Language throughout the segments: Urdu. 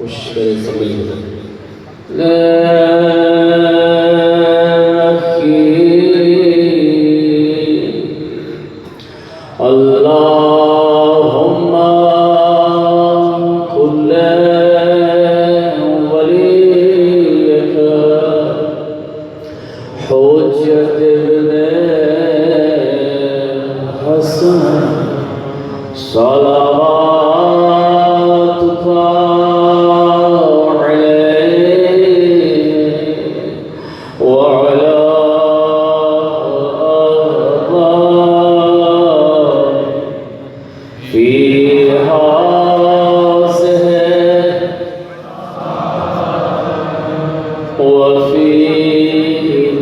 وشكر سبيل اللهم كل وليك حجة ابن حسن صلواتك عليه وعلى آبائه في هذه وفي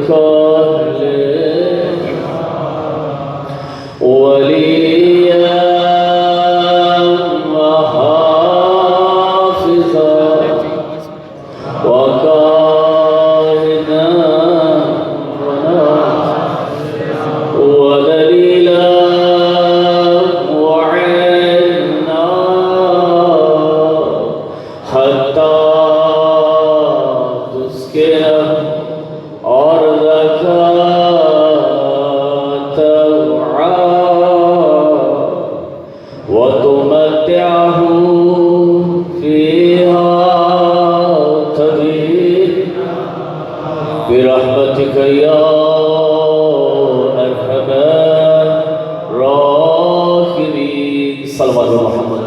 كهله وليا وحافظا وكائنا ودليلا وعينا حتى تسكن أرضك وتمتعه فيها طويلا برحمتك يا أرحم الراحمين صلوات محمد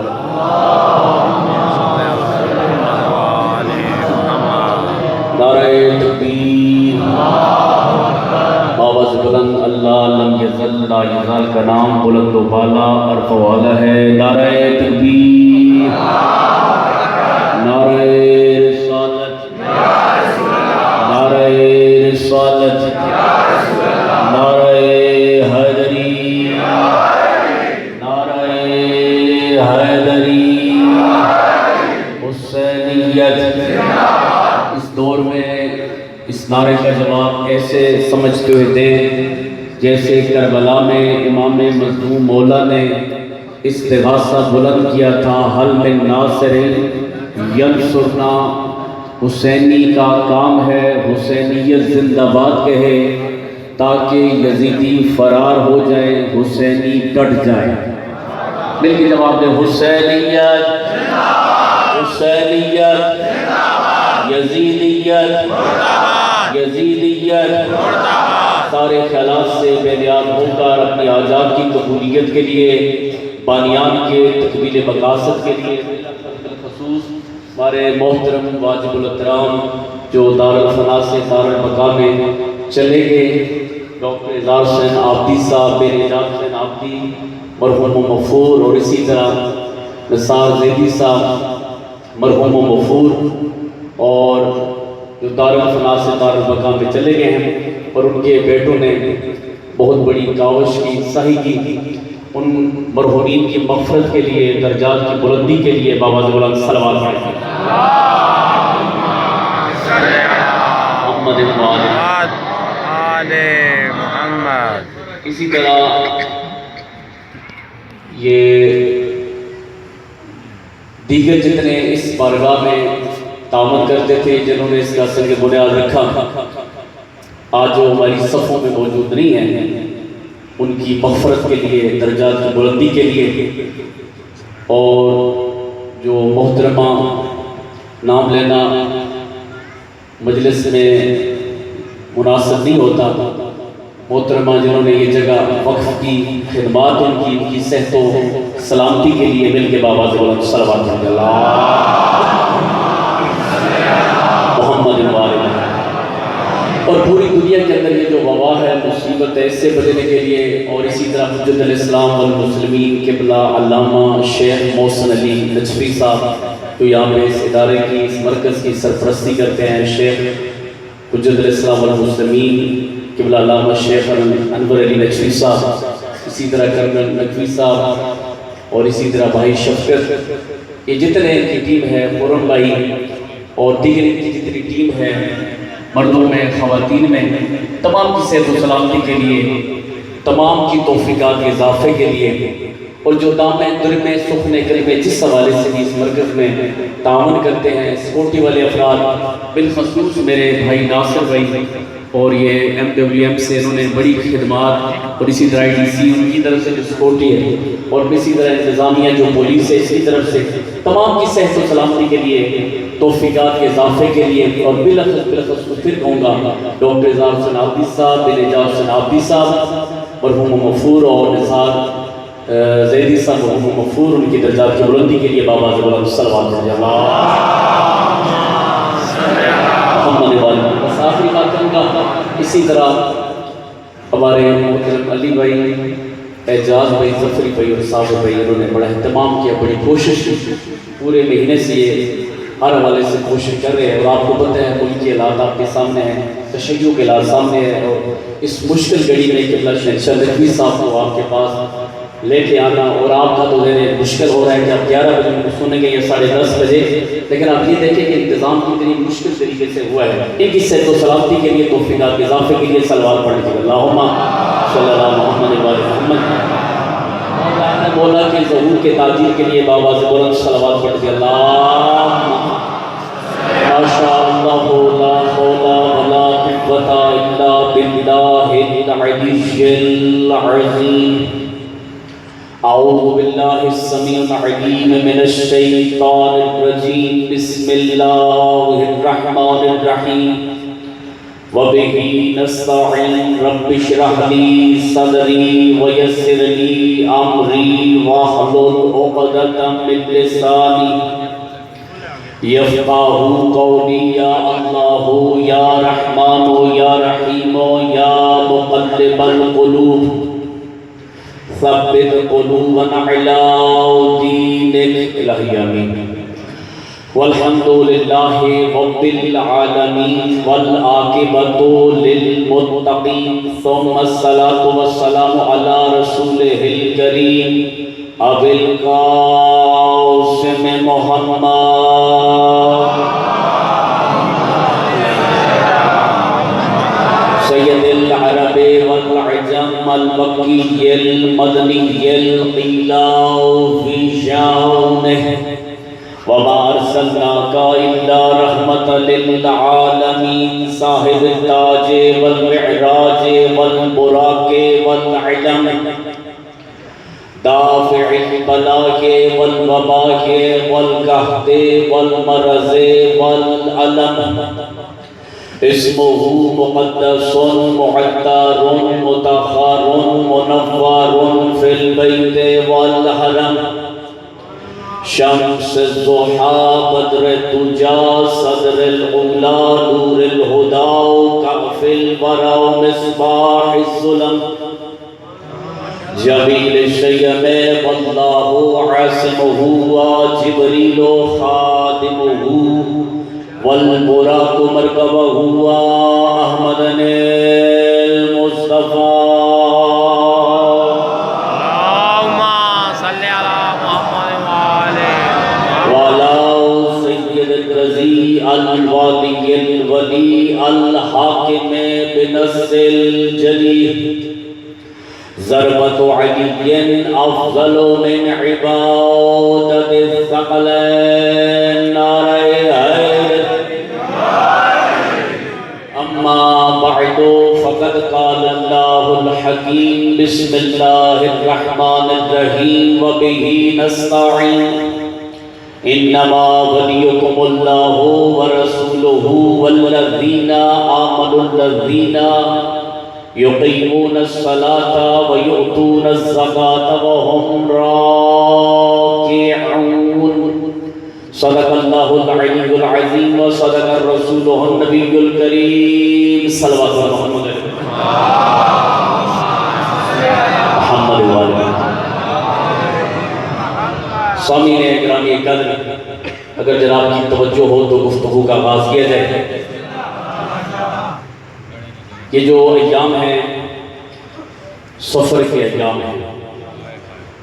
نعرہ تکبیر آواز بلند اللہ لم یزل لا یزال کا نام بلند و بالا عرف والا ہے نعرہ تکبیر نعرہ رسالت نعرہ رسالت نعرہ حیدری نعرہ حیدری حسینیت اس دور میں اس نعرے کا جواب ایسے سمجھتے ہوئے دیں جیسے کربلا میں امام مظلوم مولا نے استغاثہ بلند کیا تھا حل من ناصر ینصرنا حسینی کا کام ہے حسینیت زندہ باد کہے تاکہ یزیدی فرار ہو جائے حسینی ڈٹ جائے مل کے جواب دیں حسینیت حسینیت یزیدیت یزیدیت سارے خیالات سے بیدار ہو کر اپنی آزاد کی قبولیت کے لیے بانیان کے تکمیل مقاصد کے لیے بالخصوص ہمارے محترم واجب الاحترام جو دارالفنا سے دارالمقام میں چلے گئے ڈاکٹر اظہار حسین عابدی صاحب بے نجات حسین عابدی مرحوم و مغفور اور اسی طرح نثار زیدی صاحب مرحوم و مغفور اور جو دارالفنا سے دارالمقام میں چلے گئے ہیں اور ان کے بیٹوں نے بہت بڑی کاوش کی سعی کی ان مرحومین کی مغفرت کے لیے درجات کی بلندی کے لیے بابا بلند صلوات پڑھیں محمد آل محمد اسی طرح یہ دیگر جتنے اس بارگاہ میں تعاون کرتے تھے جنہوں نے اس کا سنگ بنیاد رکھا آج جو ہماری صفوں میں موجود نہیں ہیں ان کی مغفرت کے لیے درجات کی بلندی کے لیے اور جو محترمہ نام لینا مجلس میں مناسب نہیں ہوتا محترمہ جنہوں نے یہ جگہ وقف کی خدمات ان کی صحت و سلامتی کے لیے مل کے بابا بلند صلوات اللہ محمد اور پوری دنیا کے اندر یہ جو وبا ہے مصیبت ہے اس سے بچنے کے لیے اور اسی طرح حجت الاسلام والمسلمین قبلہ علامہ شیخ محسن علی نجفی صاحب جو یہاں پہ اس ادارے کی اس مرکز کی سرپرستی کرتے ہیں شیخ حجت الاسلام والمسلمین قبلہ علامہ شیخ انور علی نجفی صاحب اسی طرح کرنل نقوی صاحب اور اسی طرح بھائی شفقت یہ جتنے ان کی ٹیم ہے خرم بھائی اور دیگر ان کی جتنی ٹیم ہے مردوں میں خواتین میں تمام کی صحت و سلامتی کے لیے تمام کی توفیقات کے اضافے کے لیے اور جو دامن درم سخن کریم جس حوالے سے بھی اس مرکز میں تعاون کرتے ہیں، سیکورٹی والے افراد، بالخصوص میرے بھائی ناصر بھائی، اور یہ MWM سے انہوں نے بڑی خدمات، اور اسی طرح IDC ان کی طرف سے جو سیکورٹی ہے، اور اسی طرح انتظامیہ جو پولیس ہے اس کی طرف سے، تمام کی صحت و سلامتی کے لیے، توفیقات کے اضافے کے لیے، اور بالخصوص پھر کہوں گا ڈاکٹر اظہار حسین عابدی صاحب، بن اعجاز حسین عابدی صاحب، مرحوم مغفور، اور نثار زیدی صاحب مرحوم مغفور، ان کی درجات کی بلندی کے لیے بابا زبان صلوات بس آخری بات کروں گا، اسی طرح ہمارے محترم علی بھائی، اعجاز بھائی، ظفری بھائی اور صابر بھائی، انہوں نے بڑا اہتمام کیا، بڑی کوشش کی، پورے مہینے سے یہ ہر حوالے سے کوشش کر رہے ہیں، اور آپ کو پتہ ہے ملک کے حالات آپ کے سامنے ہیں، تشیع کے حالات سامنے ہیں، اور اس مشکل گھڑی میں قبلہ شہنشاہ نقوی صاحب کو آپ کے پاس لے کے آنا، اور آپ کا تو ذہن مشکل ہو رہا ہے کہ آپ 11 بجے سنیں گے یا 10:30 بجے، لیکن آپ یہ دیکھیں کہ انتظام کتنی مشکل طریقے سے ہوا ہے۔ ان کی صحت و سلامتی کے لیے، توفیقات کے اضافے کے لیے صلوات پڑھیں گے، اللہم صلی اللہ محمد و محمد۔ مولا کے ظہور کے تعجیل کے لیے بابا زبان صلوات پڑھ کے اللہم ماشاء اللہ لا حول ولا قوة الا باللہ العلی العظیم۔ اعوذ باللہ السمیع العلیم من الشیطان الرجیم، بسم اللہ الرحمن الرحیم، وَبِهِ نَسْتَعِينُ رَبِّ اشْرَحْ لِي صَدْرِي وَيَسِّرْ لِي أَمْرِي وَاحْلُلْ عُقْدَةً مِّن لِّسَانِي يَفْقَهُوا قَوْلِي، یا اللہ یا رحمان یا رحیم یا مقلب القلوب ثبت قلوبنا علی دینک، الہی آمین۔ والحمد للہ رب العالمین والعاقبۃ للمتقین، ثم الصلاۃ والسلام علی رسولہ الکریم ابی القاسم محمد سید العرب والعجم المکی المدنی القیلہ فی شانہ، وما ارسلناک الا رحمۃ للعالمین، صاحب التاج والمعراج والبراق والعلم، دافع البلاء والوباء والقحط والمرض والالم، اسمہ مقدس معطر مطہر منور فی البیت والحرم، شمس الضحى بدر الدجى صدر العلا نور الهدى كأف الورى مصباح الظلم، جبیل الشیم واللہ عاصمہ وجبریل خادمہ والبراق مرکبہ احمد المصطفیٰ۔ الوالی الولی الحاکم بنص الجلی، ضربت علی افضل من عبادت الثقلین، نعرہ حیدر۔ اما بعد فقد قال اللہ الحکیم، بسم اللہ الرحمن الرحیم، وبہ نستعین، انما ولیکم اللہ ورسولہ والذین آمنوا الذین یقیمون الصلاة ویؤتون الزکاة وهم راکعون، صدق اللہ العلی العظیم وصدق الرسول النبی الکریم، صلوات محمد سامعین اکرامی قدر، اگر جناب کی توجہ ہو تو گفتگو کا آغاز کیا جائے۔ یہ جو ایام ہیں سفر کے ایام ہیں،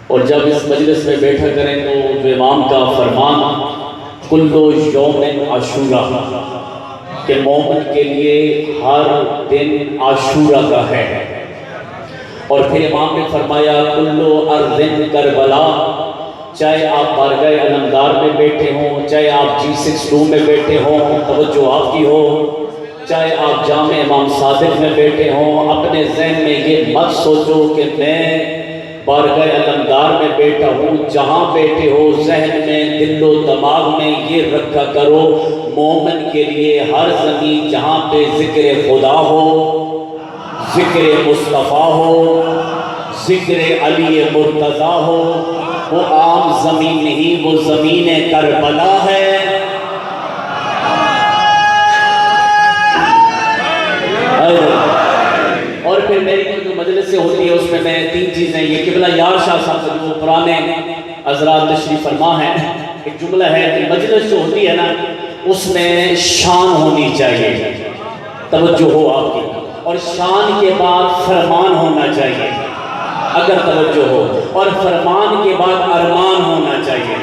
اور جب اس مجلس میں بیٹھا کریں تو جو امام کا فرمان کل یوم عاشورہ، کہ مومن کے لیے ہر دن عاشورہ کا ہے، اور پھر امام نے فرمایا کلو ارض کربلا، چاہے آپ بارگاہ علمدار میں بیٹھے ہوں، چاہے آپ G6 روم میں بیٹھے ہوں، توجہ آپ کی ہو، چاہے آپ جامع امام صادق میں بیٹھے ہوں، اپنے ذہن میں یہ مت سوچو کہ میں بارگاہ علمدار میں بیٹھا ہوں، جہاں بیٹھے ہو ذہن میں دل و دماغ میں یہ رکھا کرو مومن کے لیے ہر زمین جہاں پہ ذکر خدا ہو، ذکر مصطفیٰ ہو، ذکر علی مرتضیٰ ہو، وہ عام زمین نہیں، وہ زمین کربلا ہے۔ اور پھر میری جو مجلس سے ہوتی ہے اس میں 3 چیزیں، یہ قبلہ یار شاہ صاحب جو پرانے حضرات تشریف فرما ہیں، ایک جملہ ہے کہ مجلس جو ہوتی ہے نا اس میں شان ہونی چاہیے، توجہ ہو آپ کی، اور شان کے بعد فرمان ہونا چاہیے اگر توجہ ہو، اور فرمان کے بعد ارمان ہونا چاہیے،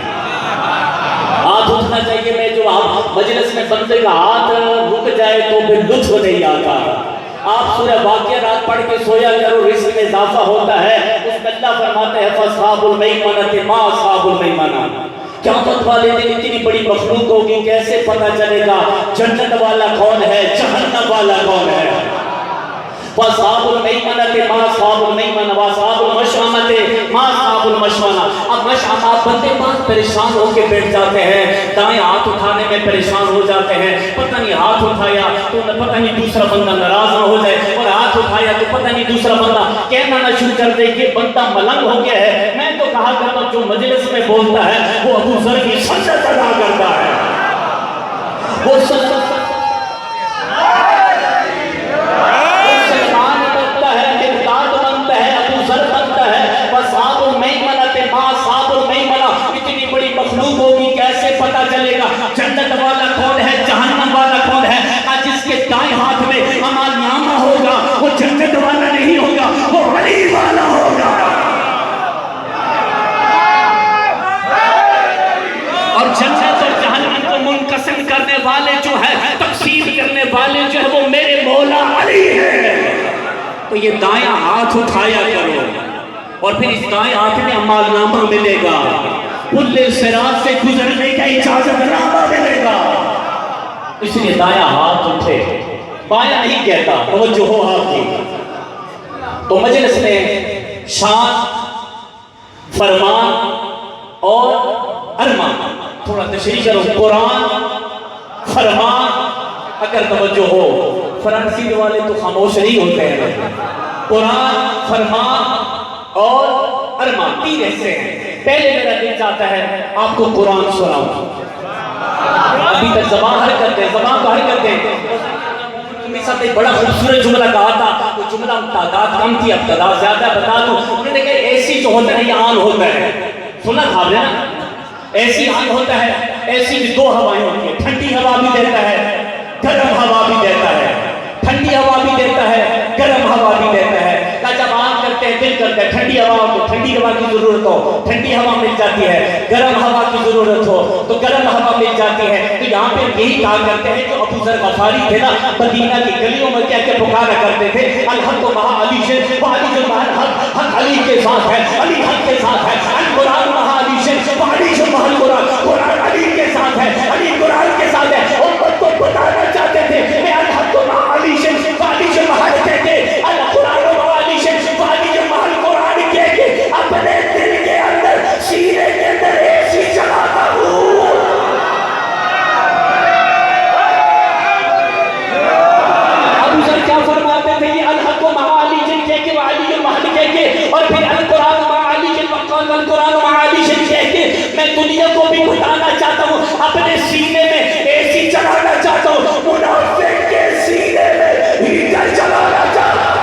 ہاتھ اٹھنا چاہیے۔ میں جو آپ مجلس میں بندے کا ہاتھ رک جائے تو پھر لطف نہیں آتا۔ آپ سورہ واقعہ رات پڑھ کے سویا کرو، رزق میں اضافہ ہوتا ہے، اس میں اللہ فرماتے ہیں فَأَصْحَابُ الْمَيْمَنَةِ مَا أَصْحَابُ الْمَيْمَنَةِ۔ قیامت والے دن اتنی بڑی مخلوق ہوگی، کیسے پتہ چلے گا جنت والا کون ہے، جہنم والا کون ہے؟ وَأَصْحَابُ الْمَيْمَنَةِ مَا أَصْحَابُ الْمَيْمَنَةِ وَأَصْحَابُ الْمَشْأَمَةِ مَا أَصْحَابُ الْمَشْأَمَةِ۔ اب مشأمہ بندے بہت پریشان ہو کے بیٹھ جاتے ہیں، دائیں ہاتھ اٹھانے میں پریشان ہو جاتے ہیں، پتہ نہیں ہاتھ اٹھایا تو پتہ نہیں دوسرا بندہ ناراض نہ ہو جائے، اور ہاتھ اٹھایا تو پتہ نہیں دوسرا بندہ کہنا نہ شروع کر دے کہ بندہ ملنگ ہو گیا ہے۔ میں تو کہا کرتا ہوں جو مجلس میں بولتا ہے وہ ابو ذر کی سجدہ ادا کرتا ہے، وہ سجدہ مخلوق ہوگی، کیسے پتا چلے گا جنت والا کون ہے، جہنم والا کون ہے؟ جس کے دائیں ہاتھ میں عمل نامہ ہوگا وہ جنت والا نہیں ہوگا، وہ علی والا ہوگا۔ اور جنت اور جہنم کو منقسم کرنے والے جو ہے، تقسیم کرنے والے جو ہے، وہ میرے مولا علی ہے۔ تو یہ دائیں ہاتھ اٹھایا کرو، اور پھر اس دائیں ہاتھ میں عمل نامہ ملے گا، پل صراط سے گزرنے کا اجازت نامہ ملے گا۔ اس لیے دایاں ہاتھ اٹھے، بایاں نہیں کہتا، توجہ ہو آپ کی۔ تو مجلس میں شان، فرمان اور ارمان، تھوڑا تشریح کرو، قرآن، فرمان، اگر توجہ ہو، فرانسیسی والے تو خاموش نہیں ہوتے ہیں، قرآن، فرمان اور ارمان 3 ایسے ہیں۔ پہلے میرا دل چاہتا ہے آپ کو قرآن سناؤں، ابھی تک زبان حرکت ہے، زبان کو حرکت ہے۔ میرے ساتھ ایک بڑا خوبصورت جملہ کہا تھا، وہ جملہ تعداد کم تھی، اب تعداد زیادہ بتا دوں۔ انہوں نے کہا ایسی جو ہوتا ہے یہ آن ہوتا ہے، سنا تھا آپ نے نا، ایسی آن ہوتا ہے، ایسی بھی 2 ہوائیں ہوتی ہیں، ٹھنڈی ہوا بھی دیتا ہے، گرم ہوا بھی دیتا ہے، ٹھنڈی ہوا بھی دیتا ہے، گرم ہوا بھی دیتا ہے۔ جب آن کرتے ہیں دل کرتا ہے ٹھنڈی ہوا ہو تو ٹھنڈی ہوا کی ضرورت ہو، ٹھنڈی ہوا مل جاتی ہے، گرم ہوا کی ضرورت ہو تو گرم ہوا مل جاتی ہے۔ تو یہاں پہ یہی کہا کرتے ہیں جو ابو ذر غفاری تھے نا، مدینہ کی گلیوں میں کیا پکارا کرتے تھے، الحق مع علی سے، وعلی جو مع الحق، حق علی کے ساتھ ہے، علی حق کے ساتھ ہے، القرآن مع علی سے، وعلی جو مع القرآن، قرآن علی کے ساتھ ہے، علی قرآن کے ساتھ ہے۔ امت کو بتانا چاہتے تھے کہ الحق مع علی سے، وعلی جو مع کہتے القرآن مع علی سے، وعلی جو مع القرآن کہہ کے اپنے دل کے اندر، سینے کے اندر ایسی چلاتا ہوں۔ ابو ذر کیا فرماتے تھے، یہ الحق مع علی جن کہہ کے، وعلی المحل کہہ کے، اور پھر القرآن مع علی جن وقال القرآن مع علی جن کہہ کے، میں دنیا کو بھی بتانا چاہتا ہوں، اپنے سینے میں ایسی چلانا چاہتا ہوں، منافق کے سینے میں ہیٹر چلانا چاہتا ہوں۔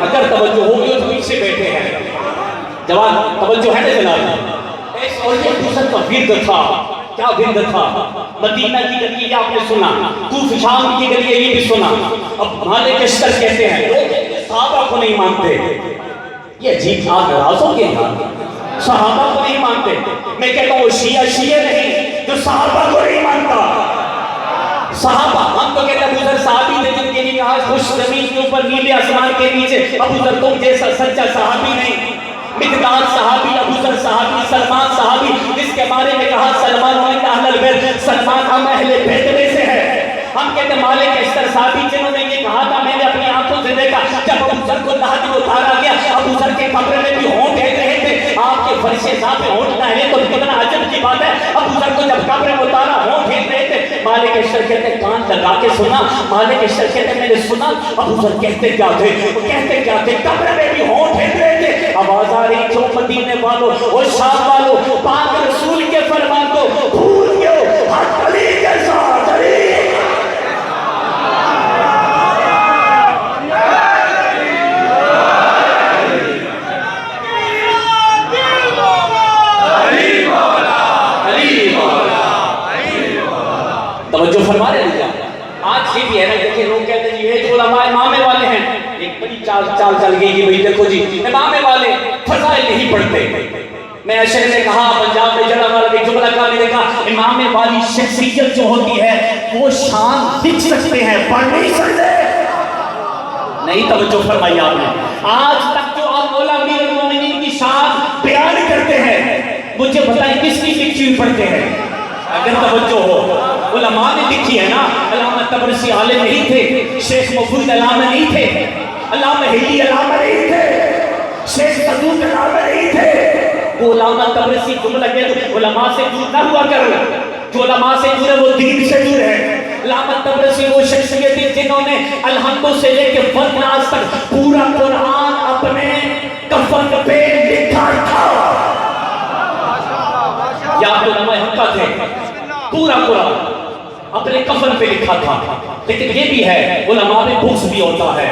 اگر توجہ ہوگی تو پیچھے بیٹھے ہیں، جوان توجہ ہے نا جناب؟ اور یہ دوسر کا ورد تھا، کیا ورد تھا؟ مدینہ کی گلی یہ آپ نے سنا، کوف شام کی گلی یہ بھی سنا۔ اب مالک اشتر کہتے ہیں لوگ صحابہ کو نہیں مانتے، یہ عجیب آپ ناراض ہو گئے ہیں، صحابہ کو نہیں مانتے۔ میں کہتا ہوں وہ شیعہ نہیں جو صحابہ کو نہیں مانتا، صحابہ، ہم تو کہتے ہیں ابو ذر صحابی تھے جن کے لیے کہا خوش زمین کے اوپر نیلے آسمان کے نیچے، ابو ذر تم جیسا سچا صحابی نہیں۔ مقداد صحابی، ابو ذر صحابی، سلمان صحابی، جس کے بارے میں کہا سلمان من اہل البیت، سلمان ہم اہل بیت میں سے ہے۔ ہم کہتے ہیں مالک اشتر صحابی جنہوں نے یہ کہا تھا میں نے اپنی آنکھوں سے دیکھا جب ابو ذر کو لحد میں اتارا گیا، ابو ذر کے قبر میں بھی ہونٹ ہل رہے تھے۔ آپ کے فرش صاحب میں ہونٹ نہ ہلے تو کتنا عجب کی بات ہے، ابو ذر کو جب قبر میں اتارا ہونٹ ہل رہے تھے۔ مالک اشتر کہتے ہیں کان لگا کے سنا، مالک اشتر کہتے ہیں میں نے سنا ابو ذر کہتے کیا تھے، وہ کہتے کیا تھے، قبر میں بھی ہونٹ ہل رہے تھے۔ آواز آ رہی کیوں مدینے والوں اور شام والوں، پاک رسول کے فرمان کو بھول گئے، حق علی کے ساتھ علی۔ توجہ فرما رہے ہیں آج یہ بھی ہے نا، دیکھیں لوگ کہتے ہیں یہ جو علماء امامے والے ہیں، ایک بڑی چال چل گئی کہ بھئی دیکھو جی امامے والے فضائل نہیں پڑھتے۔ میں اشر نے کہا پنجاب میں جڑا والا ایک جملہ کہا، میں نے کہا امامے والی شخصیت جو ہوتی ہے وہ شان لکھ سکتے ہیں پڑھ نہیں سکتے۔ نہیں توجہ فرمائی آپ نے، آج تک جو آپ مولا امیر المومنین کی شان بیان کرتے ہیں مجھے بتائیں کس کی لکھی ہوئی پڑھتے ہیں؟ اگر توجہ ہو، علماء نے لکھی ہے نا، علامہ طبرسی عالم نہیں تھے، شیخ مفید علامہ نہیں تھے، علامہ ہلی علامہ نہیں تھے، شیخ صدوق علامہ نہیں تھے۔ وہ علامہ طبرسی جملہ کہتے ہیں علماء سے دور نہ ہوا کرو، جو علماء سے دور ہے وہ دین سے دور ہے۔ علامہ طبرسی وہ شخصیت تھی جنہوں نے الحمد سے لے کے والناس تک پورا قرآن اپنے کفن پہ لکھا تھا۔ یا تو علماء حقہ تھے، پورا قرآن اپنے کفن پہ لکھا تھا۔ لیکن یہ بھی ہے علماء میں بغض بھی ہوتا ہے،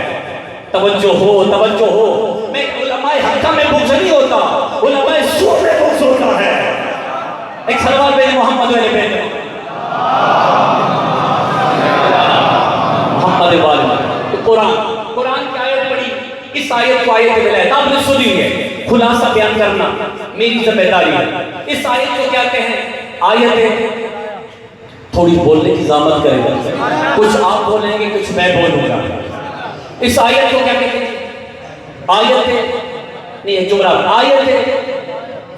توجہ ہو توجہ ہو، میں علماء حقہ میں بغض نہیں ہوتا، علماء سو میں بغض ہوتا ہے۔ ایک سلوات بین محمد علیہ بین محمد والد، تو قرآن کی آیت پڑھی، اس آیت کو آیت ولایت آپ نے سنی ہے، خلاصہ بیان کرنا میری ذمہ داری ہے۔ اس آیت کو کہتے ہیں آیت ہے، تھوڑی بولنے کی زحمت کریں گا، کچھ آپ بولیں گے کچھ میں بولوں گا۔ اس آیت کو کیا کہتے ہیں؟ آیت ہے نہیں جملہ، آیت ہے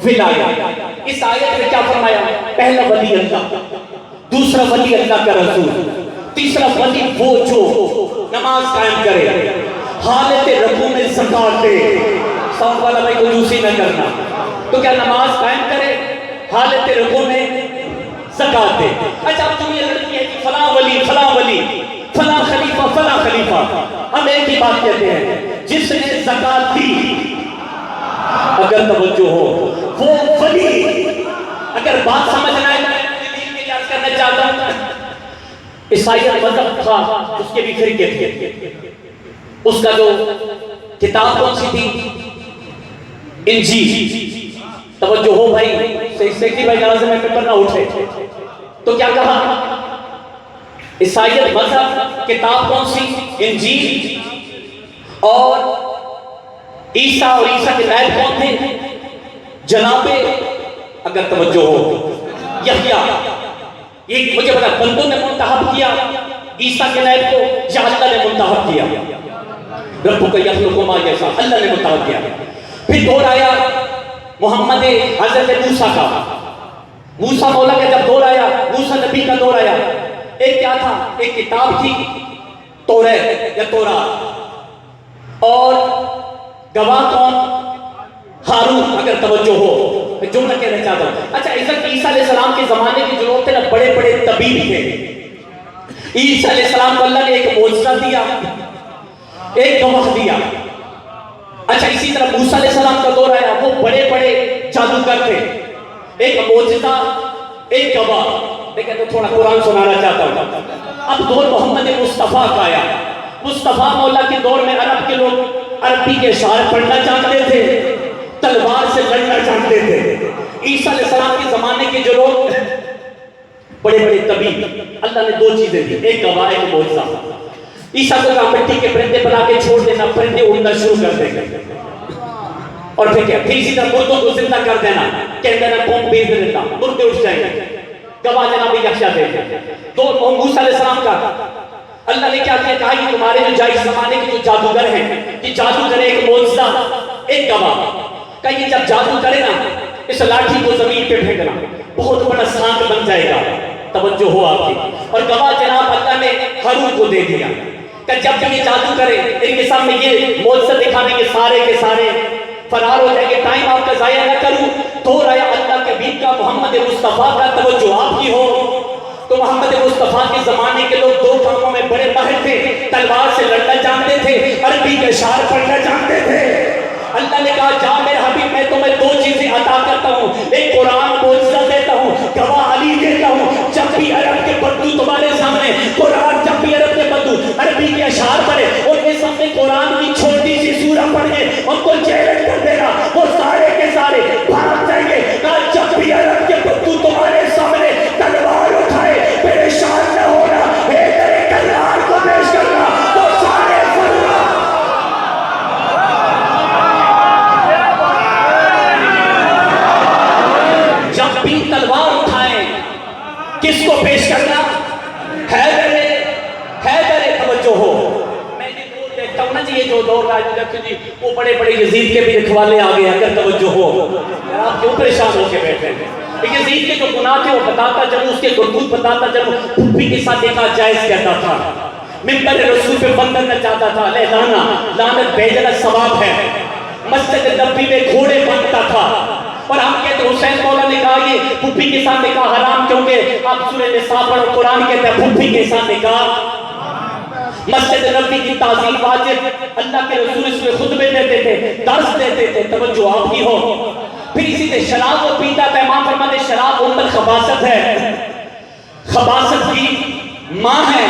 ولایت۔ اس آیت میں کیا فرمایا؟ پہلا ولی اللہ، دوسرا ولی اللہ کا رسول، تیسرا ولی وہ جو نماز قائم کرے، حالت رکوع میں زکات دے۔ ساؤنڈ والا بھائی کنجوسی نہ کرنا، تو کیا نماز قائم کرے، حالت رکوع میں زکات دے۔ اچھا اب تم یہ لڑکی ہے کہ فلاں ولی فلاں ولی فلاں خلیفہ فلاں خلیفہ، ہم ایک ہی بات کہتے ہیں جس نے زکات دی، اگر توجہ ہو وہ ولی، اگر بات سمجھنا ہے میں دین کے لحاظ کرنا چاہتا ہوں، عیسائیت مذہب تھا اس کے بھی فرقے تھے، اس کا جو کتاب کون سی تھی؟ انجیل۔ توجہ ہو بھائی، سیکٹری بھائی جنازے میں پیپر نہ اٹھے، تو کیا کہا؟ عیسائیت مذہب کتاب کون سی؟ انجیل، اور عیسیٰ اور عیسیٰ کے نائب کون تھے؟ جناب اگر توجہ ہو یحییٰ۔ یہ مجھے بتا بندوں نے منتخب کیا عیسیٰ کے نائب کو یا اللہ نے منتخب کیا؟ رب کا یخلق ما یشاء، اللہ نے منتخب کیا۔ پھر دور آیا محمد حضرت موسیٰ کا، موسیٰ مولا کا جب دور آیا، موسیٰ نبی کا دور آیا، ایک کیا تھا؟ ایک کتاب تھی توریت یا تورات، اور گواہ کون؟ ہارون اگر توجہ ہو، میں جملہ کہنا چاہتا ہوں۔ اچھا عیسیٰ علیہ السلام کے زمانے کے جو لوگ تھے نا بڑے بڑے طبیب تھے، عیسیٰ علیہ السلام کو اللہ نے ایک معجزہ دیا، ایک گواہ دیا۔ اچھا اسی طرح موسیٰ علیہ السلام کا دور آیا، وہ بڑے بڑے جادوگر تھے، ایک معجزہ ایک گواہ۔ لیکن تو تھوڑا قرآن سنانا چاہتا ہوں۔ اب دور محمد مصطفیٰ کا آیا، مصطفیٰ مولا کے دور میں عرب کے لوگ عربی کے اشعار پڑھنا چاہتے تھے، تلوار سے لڑنا چاہتے تھے۔ عیسیٰ علیہ السلام کے زمانے کے جو لوگ بڑے بڑے طبیب، اللہ نے دو چیزیں دی، ایک گواہ ایک معجزہ۔ عیسیٰ کو کہا مٹی کے پرندے بنا کے چھوڑ دینا، پرندے اڑنا شروع کر دیں گے، اور پھر کیا؟ پھر اسی طرح مردوں کو زندہ کر دینا، کہہ دینا قوم بھیج دینا، مردے اٹھ جائیں گے۔ گواہ جناب یحییٰ تھے، تو موسیٰ علیہ السلام کا اللہ نے کیا کہا یہ تمہارے جو جائز زمانے کے جو جادوگر ہیں، یہ جادو کرے ایک معجزہ، ایک گواہ کہ یہ جب جادو کرے نا اس لاٹھی کو زمین پہ پھینکنا بہت بڑا سانپ بن جائے گا، توجہ ہو آپ کی۔ اور گواہ جناب اللہ نے ہارون کو دے دیا کہ جب بھی یہ جادو کرے ان کے سامنے یہ معجزہ دکھانے کے سارے فرار ہو جائیں گے۔ ٹائم آپ کا ضائع نہ کروں، تو رایا اللہ کے حبیب کا محمد مصطفیٰ کا توجہ آپ کی ہو تو محمد مصطفیٰ کے زمانے کے لوگ دو کاموں میں بڑے ماہر تھے، تلوار سے لڑنا جانتے تھے، عربی کے اشعار پڑھنا جانتے تھے۔ اللہ نے کہا جا میرے حبیب میں تمہیں دو چیزیں عطا کرتا ہوں، ایک قرآن معجزہ دیتا ہوں، گواہ علی دیتا ہوں، جب بھی عرب کے بدو تمہارے سامنے قرآن، جب بھی عرب کے بدو عربی کے اشعار پڑھے ان کے سامنے قرآن کی چھوٹی سی سورہ پڑھے ان کو چیلنج کر دینا، وہ سارے کے سارے بھاگ جائیں گے۔ کہا جب بھی عرب کے بدو تمہارے سامنے تلوار اٹھائے پریشان نہ ہونا، ایک تلوار کو پیش کرنا تو سارے جب بھی تلوار اٹھائیں کس کو پیش کرنا؟ حیدر توجہ ہو۔ میں یہ دور دیکھتا ہوں نا جی، یہ جو دور رہا ہے جی وہ بڑے بڑے یزید کے بھی رکھوالے آگے اگر توجہ ہو، آپ کیوں پریشان ہو کے بیٹھے ہیں؟ یزید کے جو گناہ تھے وہ بتاتا چلوں، اس کے کرتوت بتاتا چلوں۔ پھوپھی کے ساتھ نکاح جائز کہتا تھا، منبر رسول پہ بندر نہ چاہتا تھا، لعنت بھیجنا ثواب ہے، مسجد نبوی میں گھوڑے بنتا تھا۔ اور ہم کہتے حسین مولا نے کہا یہ پھوپھی کے ساتھ نکاح حرام، کیونکہ آپ سورہ نساء پڑھو قرآن کہتا ہے پھوپھی کے ساتھ نکاح، مسجد نبوی کی تعظیم واجب، اللہ کے رسول اس میں خطبے دیتے تھے، درس دیتے تھے، توجہ آپ کی ہو۔ پھر اسی سے شراب وہ پیتا تھا، امام فرماتے شراب ام الخباثت ہے، خباثت کی ماں ہے،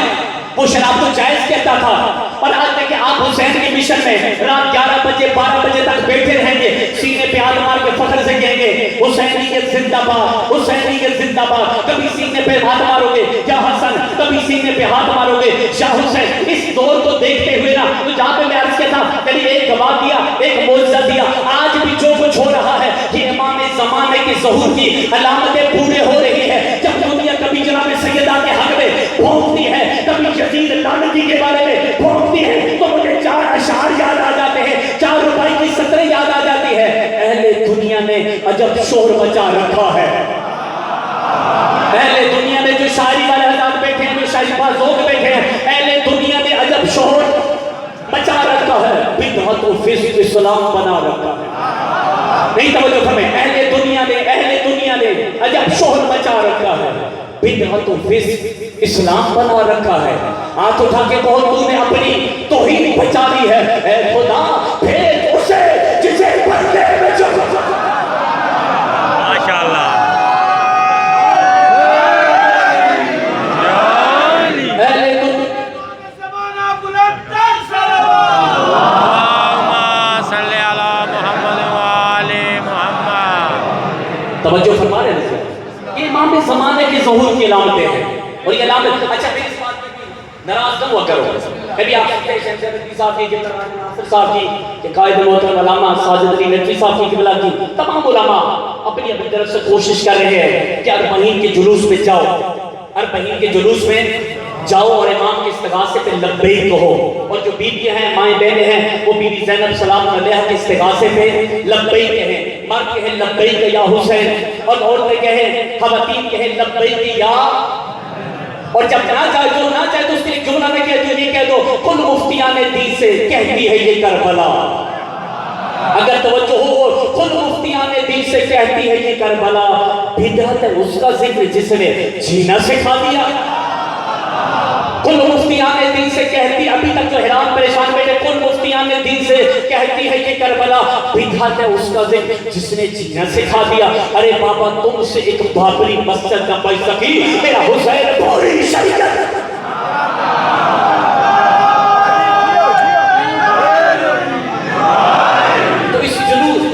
وہ شراب تو جائز کہتا تھا۔ اور آج تک کہ آپ حسین کے مشن میں رات 11 بجے 12 بجے تک بیٹھے رہیں گے، سینے پہ ہاتھ مار کے فخر سے کہیں گے حسینیت زندہ باد، حسینیت زندہ باد۔ کبھی سینے پہ ہاتھ مارو گے یا حسن، کبھی سینے پہ ہاتھ مارو گے شاہ حسین۔ اس دور کو دیکھتے ہوئے نا تو جہاں پہ میں عرض کیا تھا یعنی ایک گواہ دیا، ایک معجزہ دیا، آج بھی جو کچھ ہو رہا ہے یہ امام زمانے کے ظہور کی علامتیں پورے ہو رہی ہے۔ جب دنیا کبھی جناب سیدہ کے حق میں بھونکتی ہے، کبھی یزید لعنتی کے بارے میں بھونکتی ہے، تو مجھے 4 اشعار یاد آ جاتے ہیں، 4 روپے کی سطریں یاد آ جاتی ہے۔ اہل دنیا نے عجب شور مچا رکھا ہے، اہل دنیا میں جو شاعری والے حضرات بیٹھے ہیں، جو شاعری باز لوگ بیٹھے ہیں، اہل دنیا نے عجب شور مچا رکھا ہے، بدعت و فسق اسلام بنا رکھا ہے۔ نہیں توجہ فرمائیں، اہل دنیا نے عجب شور مچا رکھا ہے، بدعت و فسق اسلام بنا رکھا ہے۔ ہاتھ اٹھا کے کہو تو نے اپنی توہین بچا لی ہے، اے خدا پھیر اسے جسے بندے میں جو ماشاءاللہ توجہ فرما رہے ہیں، یہ امام زمانے کے ظہور کی علامتیں ہیں۔ اور یہ علامت اچھا میں اس بات میں بھی ناراض نہ ہوا کرو، کبھی آپ سنتے ہیں شیخ رضوی صاحب کی، ناصر صاحب کی، کہ قائد محترم علامہ ساجد علی ندوی صاحب کی قبلہ کی، تمام علماء اپنی اپنی طرف سے کوشش کر رہے ہیں کہ اربعین کے جلوس میں جاؤ، اربعین کے جلوس میں جاؤ اور امام کے استغاثے پہ لبیک کہو۔ اور جو بیویاں ہیں، مائیں بہنیں ہیں، وہ بی بی زینب سلام علیہا کے استغاثے پہ لبیک کہیں، مرد کہیں لبیک یا حسین، اور عورتیں کہیں، خواتین کہیں لبیک یا، اور جب نہ چاہے جو نہ چاہے تو اس کے ایک جملہ میں کہہ دو، یہ کہہ دو کل مفتیان دین سے کہتی ہے یہ کربلا۔ اگر توجہ ہو، کل مفتیان دین سے کہتی ہے یہ کربلا۔ بدعت ہے اس کا ذکر جس نے جینا سکھا دیا۔ کل مفتیان دین سے کہتی، ابھی تک جو حیران پریشان بیٹھے، کل مفتیان دین سے کہتی ہے یہ کربلا۔ بدعت ہے اس کا ذکر جس نے جینا سکھا دیا۔ ارے بابا تم سے ایک بابری مسجد نہ بچ سکی، میرا حسین پوری شریعت۔ تو اس جلوس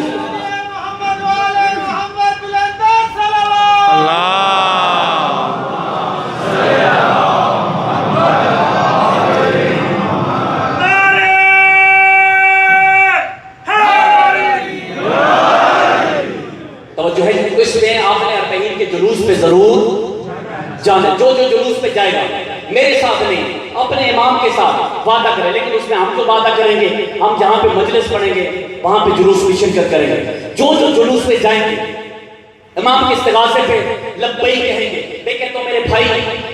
جلوس پہ ضرور جانے جو جو جلوس پہ جائے گا میرے ساتھ نہیں اپنے امام کے ساتھ وعدہ کرے، لیکن اس میں ہم جو وعدہ کریں گے ہم جہاں پہ مجلس پڑھیں گے وہاں پہ جلوس میں شرکت کریں گے، جو جو جلوس پہ جائیں گے امام کے استغاثے پہ لبیک کہیں گے۔ دیکھیں تو میرے بھائی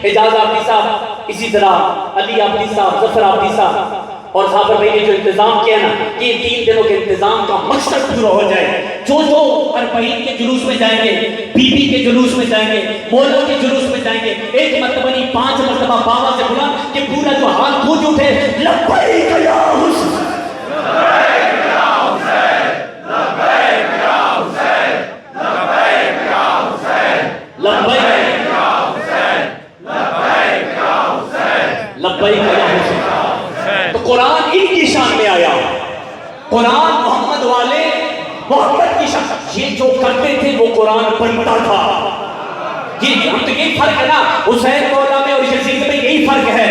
اعجاز آبدی صاحب، اسی طرح علی آبدی صاحب، ظفر آبدی صاحب اور صابر بھائی نے جو انتظام کیا نا، کہ 3 دنوں کے انتظام کا مقصد پورا ہو جائے۔ جو جو اربعین کے جلوس میں جائیں گے، بی بی کے جلوس میں جائیں گے، مولا کے جلوس میں جائیں گے، 1 مرتبہ نہیں 5 مرتبہ بابا سے بلا کہ پورا جو ہاتھ گونج اٹھے لبیک یا حسین، لبیک یا حسین، لبیک یا حسین، لبیک یا حسین، لبیک یا حسین، لبیک یا حسین، لبیک یا حسین۔ تو قرآن ان کی شان میں آیا، قرآن محمد والے محمد کی شان، یہ جو کرتے تھے وہ قرآن پڑھتا تھا۔ یہ ہم تو یہی فرق ہے نا، حسین مولا میں اور یزید میں یہی فرق ہے،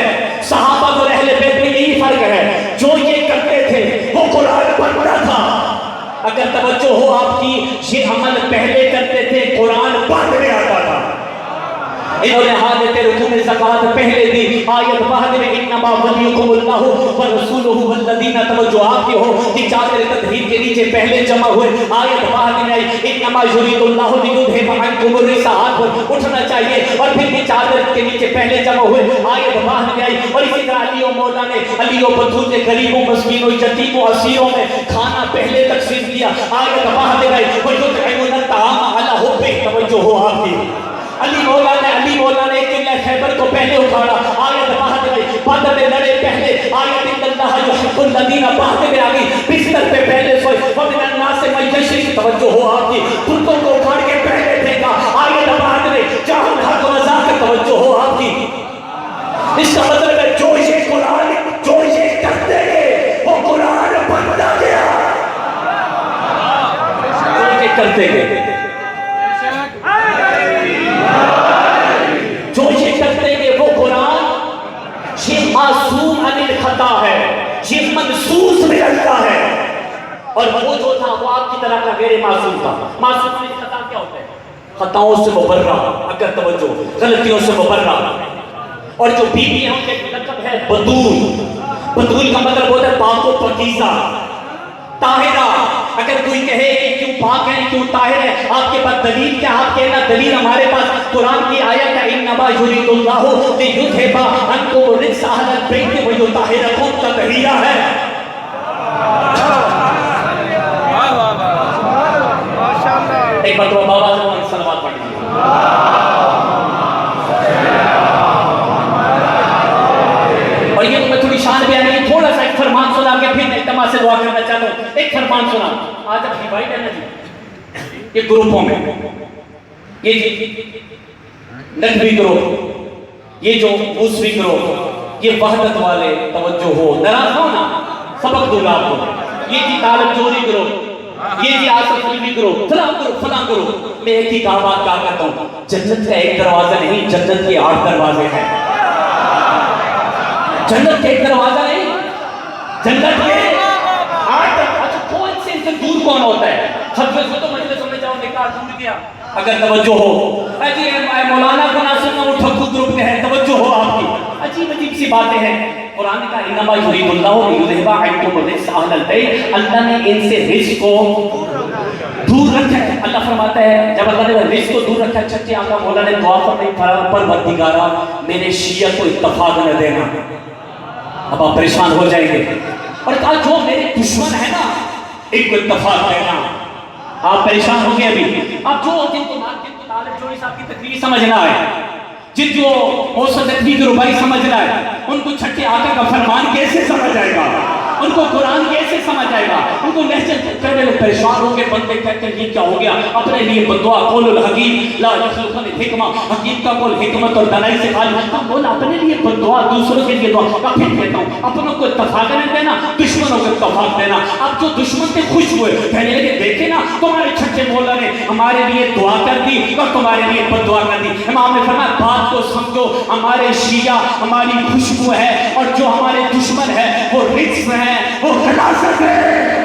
صحابہ اور اہل بیت میں یہی فرق ہے، جو یہ کرتے تھے وہ قرآن پڑھتا تھا۔ اگر توجہ ہو آپ کی، یہ عمل پہلے کرتے تھے، قرآن بعد میں آتا تھا۔ انہوں نے حاجت رکوع میں زکوٰۃ پہلے دی، آیت بعد میں انما ولیکم اللہ ورسولہ والذین، توجہ آپ کی ہو کہ چادر تطہیر کے نیچے پہلے جمع ہوئے، آیت بعد میں آئی انما یرید اللہ لیذھب عنکم الرجس، ہاتھ پر اٹھنا چاہیے، اور پھر بھی چادر کے نیچے پہلے جمع ہوئے، آیت بعد میں آئی۔ اور اسی طرح علی و مولا نے علی و بطول نے غریبوں مسکینوں یتیموں اسیروں میں کھانا پہلے تقسیم کیا، آیت بعد میں آئی وَيُطْعِمُونَ الطَّعَامَ عَلَىٰ حُبِّهِ، توجہ ہو آپ کی۔ علی مولا نے قلعہ خیبر کو پہلے اٹھانا، آیت بعد میں بدر میں لڑے پہلے، آیت ان اللہ یحب الذین، بعد میں آ گئی بستر پہ پہلے سوئے، ومن الناس من یشری، توجہ ہو آپ کی، کتوں کو اٹھا کے پہلے پھینکا، آیت بعد میں جہل حق رضا کا، توجہ ہو آپ کی۔ اس کا مطلب ہے جو یہ قرآن جو یہ کرتے گئے وہ قرآن بنتا گیا، جو یہ کرتے گئے جو یہ کرتے گے وہ قرآن، یہ معصوم عن الخطا ہے، یہ منصوص میں رکھتا ہے، اور وہ جو تھا وہ آپ کی طرح کا غیر معصوم تھا۔ معصوم عن الخطا کیا ہوتا ہے؟ خطاؤں سے مبرہ، اگر توجہ، غلطیوں سے مبرہ۔ اور جو بیوی ہے ان کا لقب ہے بتول، بتول کا مطلب ہوتا ہے پاک و پاکیزہ، طاہرہ۔ اگر کوئی کہے کہ کیوں پاک ہے کیوں طاہر ہے، آپ کے پاس دلیل کیا؟ آپ کہنا دلیل ہمارے پاس قرآن کی آیت ہے انما یرید اللہ لیذھب عنکم الرجس اہل البیت ویطہرکم تطہیرا ہے۔ ایک مرتبہ بابا سے صلوات پڑھ لیجیے۔ اور یہ میں تھوڑی شان بیان کی، تھوڑا سا ایک فرمان سنا کے پھر التماس سے دعا کرنا چاہتا ہوں۔ ایک فرمان سنا، آج اب ڈیوائڈ ہے نا جی، یہ گروپوں میں، یہ جی نقوی گروہ، یہ جو موسوی گروہ، یہ وحدت والے، توجہ ہو، ناراض ہو نا، سبق دوں گا آپ کو۔ یہ جی طالب جوری گروہ، یہ جی آصف علمی گروہ، فلاں گروہ۔ میں ایک ہی بات کہا کرتا ہوں، جنت کا ایک دروازہ نہیں، جنت کے 8 دروازے ہیں۔ جنت کے ایک دروازہ نہیں، جنت کے 8 دروازے۔ کون سے دور کون ہوتا ہے؟ خطبے سے تو مجلسوں میں جاؤ نکاح ٹوٹ گیا، اگر توجہ ہو، جی مولانا کو نہ سننا، وہ ٹھکو گروپ کے ہیں، توجہ ہو آپ کی، عجیب عجیب سی باتیں ہیں۔ قرآن کا انما یرید اللہ لیذھب عنکم الرجس اہل البیت، اللہ نے ان سے رزق کو دور رکھا ہے۔ اللہ فرماتا ہے جب اللہ نے رزق کو دور رکھا ہے، چچے آقا مولا نے دعا فرمائی، پروردگارا میرے شیعہ کو اتفاق نہ دینا، اب آپ پریشان ہو جائیں گے، اور کہا جو میرے دشمن ہے نا ان کو اتفاق دینا۔ آپ پریشان ہو گئے ابھی، اب جو جن کو طالب جوڑی صاحب کی تقریر سمجھنا ہے، جن جو موسیقی نقوی کی ربائی سمجھنا ہے، ان کو چھٹے آقا کا فرمان کیسے سمجھ آئے گا، ان کو قرآن کیسے سمجھ آئے گا، ان کو لہجہ کرنے میں پریشان ہو کے بندے کہتے ہیں یہ کیا ہو گیا، اپنے لیے بدعا قول الحکیم لا یخلق الحکمہ، حکیم کا قول حکمت اور دانائی سے خالی۔ ہم بولا اپنے لیے بدعا، دوسروں کے لیے دعا، کا پھر کہتا ہوں اپنوں کو اتفاق نہیں دینا، دشمنوں کو اتفاق دینا۔ اب جو دشمن سے خوش ہوئے کہنے لگے دیکھیں نا تمہارے چھٹے مولا نے ہمارے لیے دعا کر دی اور تمہارے لیے بدعا کر دی۔ امام نے فرمایا بات کو سمجھو، ہمارے شیعہ ہماری خوشبو ہے، اور جو ہمارے دشمن ہے وہ رزق ہے، وہ خلاصت ہے۔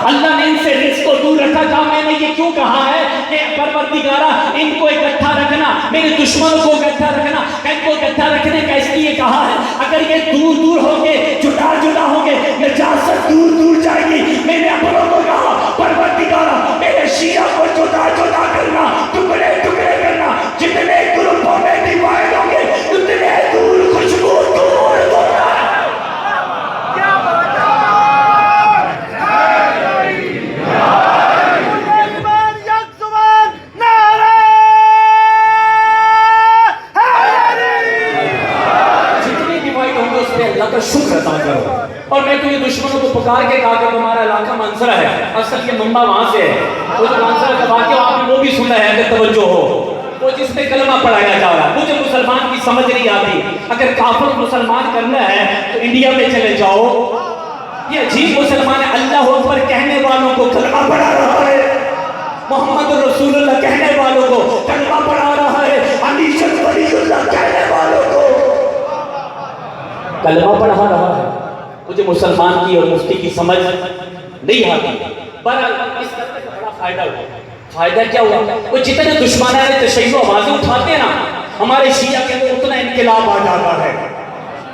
اللہ نے ان سے رزق کو دور رکھا کہا میں نے یہ کیوں کہا ہے کہ پروردگارہ ان کو اکٹھا رکھنا، میرے دشمنوں کو اکٹھا رکھنا، ان کو اکٹھا رکھنے کا اس لیے کہا ہے اگر یہ دور دور ہوں گے، جدا جدا ہوں گے، نجاست دور دور جائے گی۔ میں نے اپنوں کو کہا پروردگارہ میرے شیعہ کو جدا جدا کرنا، ٹکڑے ٹکڑے کرنا، جتنے گروپوں میں ڈیوائڈ ہوں گے اتنے دور خوشبو دور ہوگا۔ اللہ کا شکر ادا کرو۔ اور میں تو یہ دشمنوں کو پکار کے کہا کہ تمہارا علاقہ منظرہ ہے، اصل کے منبع وہاں سے ہے۔ وہ جو منظرہ کا واقعہ آپ نے وہ بھی سنا ہے اگر توجہ ہو، وہ جس میں کلمہ پڑھایا جا رہا ہے، مجھے مسلمان کی سمجھ نہیں آتی۔ اگر کافر مسلمان کرنا ہے تو انڈیا میں چلے جاؤ، یہ عجیب مسلمان ہے، اللہ اکبر کہنے والوں کو کلمہ پڑھا رہا ہے، محمد رسول اللہ کہنے والوں کو کلمہ پڑھا رہا ہے، علی شریف ولی اللہ کہنے والوں کو کلمہ پڑھا رہا ہے۔ مجھے مسلمان کی اور مفتی کی سمجھ نہیں آتی۔ بہرحال اس کرنے کا بڑا فائدہ ہوا۔ فائدہ کیا ہوا؟ وہ جتنے دشمنان تشیع آوازیں اٹھاتے ہیں نا، ہمارے شیعہ کے اندر اتنا انقلاب آ جاتا ہے،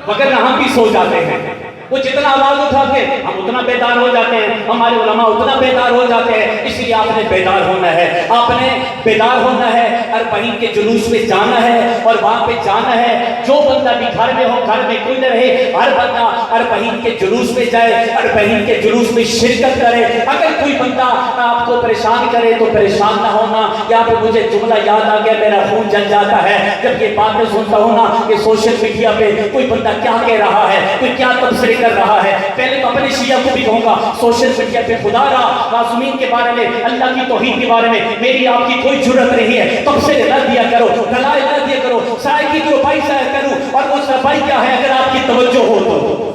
وگرنہ ہم بھی سو جاتے ہیں۔ وہ جتنا آواز اٹھاتے ہیں ہم اتنا بیدار ہو جاتے ہیں، ہمارے علماء اتنا بیدار ہو جاتے ہیں۔ اس لیے آپ نے بیدار ہونا ہے، آپ نے بیدار ہونا ہے، اربعین کے جلوس میں جانا ہے اور وہاں پہ جانا ہے۔ جو بندہ بھی گھر میں ہو، گھر میں کوئی نہ رہے، ہر بندہ اربعین کے جلوس میں جائے، اربعین کے جلوس میں شرکت کرے۔ اگر کوئی بندہ آپ کو پریشان کرے تو پریشان نہ ہونا۔ یہاں پہ مجھے جملہ یاد آ گیا، میرا خون جل جاتا ہے جب یہ باتیں سنتا ہوں نا کہ سوشل میڈیا پہ کوئی بندہ کیا کہہ رہا ہے، کوئی کیا تبصرے کر رہا ہے۔ پہلے تو اپنے شیعہ کو بھی کہوں گا، سوشل میڈیا پہ خدا را معصومین کے بارے میں، اللہ کی توحید کے بارے میں میری آپ کی کوئی جرت نہیں ہے۔ تبصرے نہ دیا کرو، دلائل نہ دیا کرو، سائے کی جو بھائی سائے کروں، اور وہ سبائی کیا ہے اگر آپ کی توجہ ہو تو۔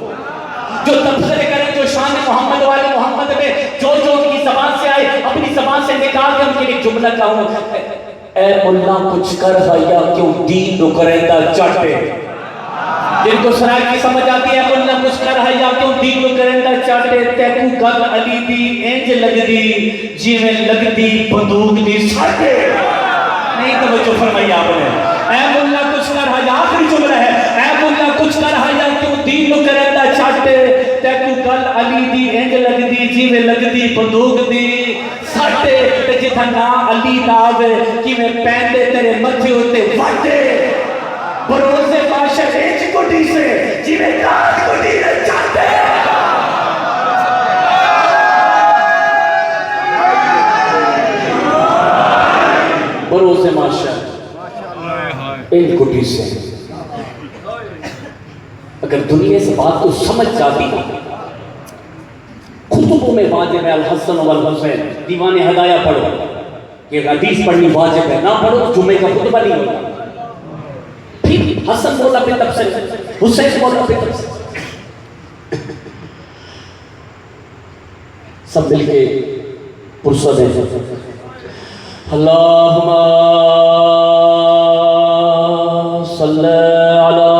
جو تبصرے کریں، جو شان محمد والے محمد میں جو جو ان کی زبان سے آئے اپنی زبان سے نکال کے ان کے لیے جملہ کہوں، اے اللہ کچھ کر حیا کیوں دین نو کریندا چاٹے۔ جن کو سرائے کی سمجھ آتی ہے اللہ کچھ کر حیا کیوں دین نو کریندا چاٹے، تیکو گل علی دی انج لگدی جیویں لگدی بندوق دی ساٹے۔ نہیں توجہ فرمائی آپ نے۔ اے اللہ کچھ کر حیا، آخری جملہ ہے، اے اللہ کچھ کر حیا کیوں دین نو کریندا چاٹے، تیکو گل علی دی انج لگدی جیویں لگدی بندوق دی ساٹے۔ تے جتھا نا علی دا آوے کیویں پیندے تیرے متھے اُتے واٹے، بروز معاشر ایچ کوٹی سے جیویں کات کوٹی نے چاہتے۔ بروز معاشر ایچ کوٹی سے۔ اگر دنیا اس بات کو سمجھ جاتی خطبوں میں واجب ہے الحسن والحسین، دیوان ہدایہ پڑھو کہ حدیث پڑھنی واجب ہے، نہ پڑھو جمعے کا خطبہ نہیں ہوگا۔ حسن مولا پہ تبصرے، حسین مولا پہ تبصرے، سب مل کے پرسہ دیں۔ اللہم صلی علی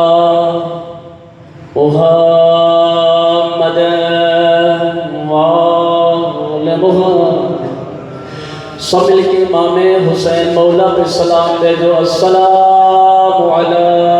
محمد وآل محمد۔ سب مل کے امام حسین مولا پہ سلام دے جو السلام علی